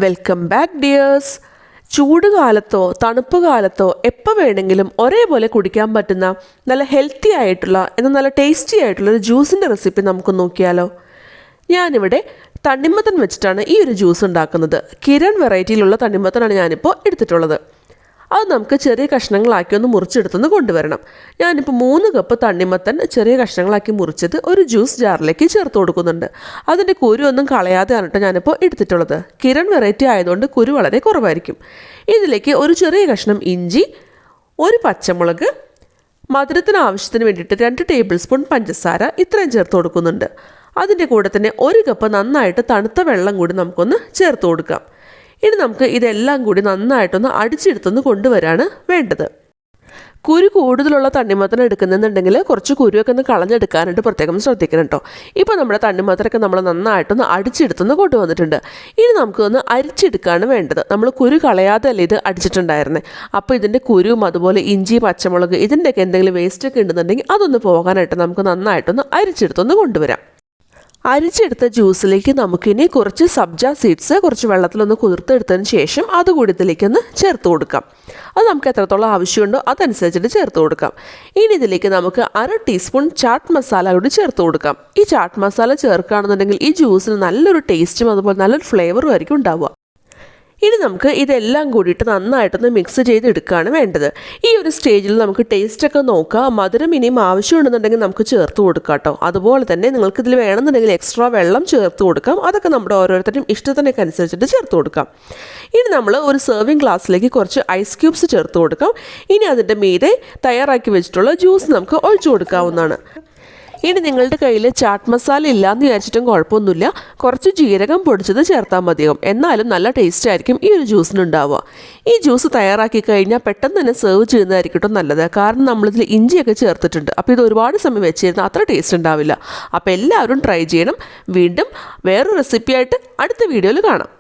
Welcome back dears. ചൂട് കാലത്തോ തണുപ്പ് കാലത്തോ എപ്പോൾ വേണമെങ്കിലും ഒരേപോലെ കുടിക്കാൻ പറ്റുന്ന നല്ല ഹെൽത്തി ആയിട്ടുള്ള എന്നാൽ നല്ല ടേസ്റ്റി ആയിട്ടുള്ള ഒരു ജ്യൂസിൻ്റെ റെസിപ്പി നമുക്ക് നോക്കിയാലോ. ഞാനിവിടെ തണ്ണിമത്തൻ വെച്ചിട്ടാണ് ഈ ഒരു ജ്യൂസ് ഉണ്ടാക്കുന്നത്. കിരൺ വെറൈറ്റിയിലുള്ള തണ്ണിമത്തനാണ് ഞാനിപ്പോൾ എടുത്തിട്ടുള്ളത്. അത് നമുക്ക് ചെറിയ കഷ്ണങ്ങളാക്കി ഒന്ന് മുറിച്ചെടുത്തുനിന്ന് കൊണ്ടുവരണം. ഞാനിപ്പോൾ 3 കപ്പ് തണ്ണിമത്തൻ ചെറിയ കഷ്ണങ്ങളാക്കി മുറിച്ചത് ഒരു ജ്യൂസ് ജാറിലേക്ക് ചേർത്ത് കൊടുക്കുന്നുണ്ട്. അതിൻ്റെ കുരു ഒന്നും കളയാതെയാണ് കേട്ടോ ഞാനിപ്പോൾ എടുത്തിട്ടുള്ളത്. കിരൺ വെറൈറ്റി ആയതുകൊണ്ട് കുരു വളരെ കുറവായിരിക്കും. ഇതിലേക്ക് ഒരു ചെറിയ കഷ്ണം ഇഞ്ചി, ഒരു പച്ചമുളക്, മധുരത്തിന് ആവശ്യത്തിന് വേണ്ടിയിട്ട് 2 ടേബിൾ സ്പൂൺ പഞ്ചസാര ഇത്രയും ചേർത്ത് കൊടുക്കുന്നുണ്ട്. അതിൻ്റെ കൂടെ തന്നെ 1 കപ്പ് നന്നായിട്ട് തണുത്ത വെള്ളം കൂടി നമുക്കൊന്ന് ചേർത്ത് കൊടുക്കാം. ഇനി നമുക്ക് ഇതെല്ലാം കൂടി നന്നായിട്ടൊന്ന് അടിച്ചെടുത്തൊന്ന് കൊണ്ടുവരാണ് വേണ്ടത്. കുരു കൂടുതലുള്ള തണ്ണിമത്തൻ എടുക്കുന്നുണ്ടെങ്കിൽ കുറച്ച് കുരുവൊക്കെ ഒന്ന് കളഞ്ഞെടുക്കാനായിട്ട് പ്രത്യേകം ശ്രദ്ധിക്കണം കേട്ടോ. ഇപ്പോൾ നമ്മുടെ തണ്ണിമത്തനൊക്കെ നമ്മൾ നന്നായിട്ടൊന്ന് അടിച്ചെടുത്തൊന്ന് കൊണ്ടുവന്നിട്ടുണ്ട്. ഇനി നമുക്കൊന്ന് അരിച്ചെടുക്കുകയാണ് വേണ്ടത്. നമ്മൾ കുരു കളയാതെ അല്ലേ ഇത് അടിച്ചിട്ടുണ്ടായിരുന്നത്. അപ്പോൾ ഇതിൻ്റെ കുരുവും അതുപോലെ ഇഞ്ചി, പച്ചമുളക് ഇതിൻ്റെയൊക്കെ എന്തെങ്കിലും വേസ്റ്റൊക്കെ ഉണ്ടെന്നുണ്ടെങ്കിൽ അതൊന്ന് പോകാനായിട്ട് നമുക്ക് നന്നായിട്ടൊന്ന് അരിച്ചെടുത്തൊന്ന് കൊണ്ടുവരാം. അരിച്ചെടുത്ത ജ്യൂസിലേക്ക് നമുക്കിനി കുറച്ച് സബ്ജ സീഡ്സ് കുറച്ച് വെള്ളത്തിലൊന്ന് കുതിർത്തെടുത്തതിന് ശേഷം അതുകൂടി ഇതിലേക്കൊന്ന് ചേർത്ത് കൊടുക്കാം. അത് നമുക്ക് എത്രത്തോളം ആവശ്യമുണ്ടോ അതനുസരിച്ചിട്ട് ചേർത്ത് കൊടുക്കാം. ഇനി ഇതിലേക്ക് നമുക്ക് 1/2 ടീസ്പൂൺ ചാട്ട് മസാല കൂടി ചേർത്ത് കൊടുക്കാം. ഈ ചാട്ട് മസാല ചേർക്കുകയാണെന്നുണ്ടെങ്കിൽ ഈ ജ്യൂസിന് നല്ലൊരു ടേസ്റ്റും അതുപോലെ നല്ലൊരു ഫ്ലേവറും ആയിരിക്കും ഉണ്ടാവുക. ഇനി നമുക്ക് ഇതെല്ലാം കൂടിയിട്ട് നന്നായിട്ടൊന്ന് മിക്സ് ചെയ്തെടുക്കുകയാണ് വേണ്ടത്. ഈ ഒരു സ്റ്റേജിൽ നമുക്ക് ടേസ്റ്റൊക്കെ നോക്കാം. മധുരം ഇനിയും ആവശ്യമുണ്ടെന്നുണ്ടെങ്കിൽ നമുക്ക് ചേർത്ത് കൊടുക്കാം കേട്ടോ. അതുപോലെ തന്നെ നിങ്ങൾക്ക് ഇതിൽ വേണമെന്നുണ്ടെങ്കിൽ എക്സ്ട്രാ വെള്ളം ചേർത്ത് കൊടുക്കാം. അതൊക്കെ നമ്മുടെ ഓരോരുത്തരുടെയും ഇഷ്ടത്തിനൊക്കെ അനുസരിച്ചിട്ട് ചേർത്ത് കൊടുക്കാം. ഇനി നമ്മൾ ഒരു സെർവിങ് ഗ്ലാസ്സിലേക്ക് കുറച്ച് ഐസ് ക്യൂബ്സ് ചേർത്ത് കൊടുക്കാം. ഇനി അതിൻ്റെ മീതെ തയ്യാറാക്കി വെച്ചിട്ടുള്ള ജ്യൂസ് നമുക്ക് ഒഴിച്ചു കൊടുക്കാവുന്നതാണ്. ഇനി നിങ്ങളുടെ കയ്യിൽ ചാട്ട് മസാല ഇല്ലയെന്ന് വിചാരിച്ചിട്ടും കുഴപ്പമൊന്നുമില്ല. കുറച്ച് ജീരകം പൊടിച്ചത് ചേർത്താൽ മതിയാകും. എന്നാലും നല്ല ടേസ്റ്റ് ആയിരിക്കും ഈ ഒരു ജ്യൂസിനുണ്ടാവുക. ഈ ജ്യൂസ് തയ്യാറാക്കി കഴിഞ്ഞാൽ പെട്ടെന്ന് തന്നെ സെർവ് ചെയ്യുന്നതായിരിക്കും നല്ലത്. കാരണം നമ്മളിതിൽ ഇഞ്ചിയൊക്കെ ചേർത്തിട്ടുണ്ട്. അപ്പോൾ ഇത് ഒരുപാട് സമയം വെച്ചിരുന്നാൽ അത്ര ടേസ്റ്റ് ഉണ്ടാവില്ല. അപ്പോൾ എല്ലാവരും ട്രൈ ചെയ്യണം. വീണ്ടും വേറൊരു റെസിപ്പിയായിട്ട് അടുത്ത വീഡിയോയിൽ കാണാം.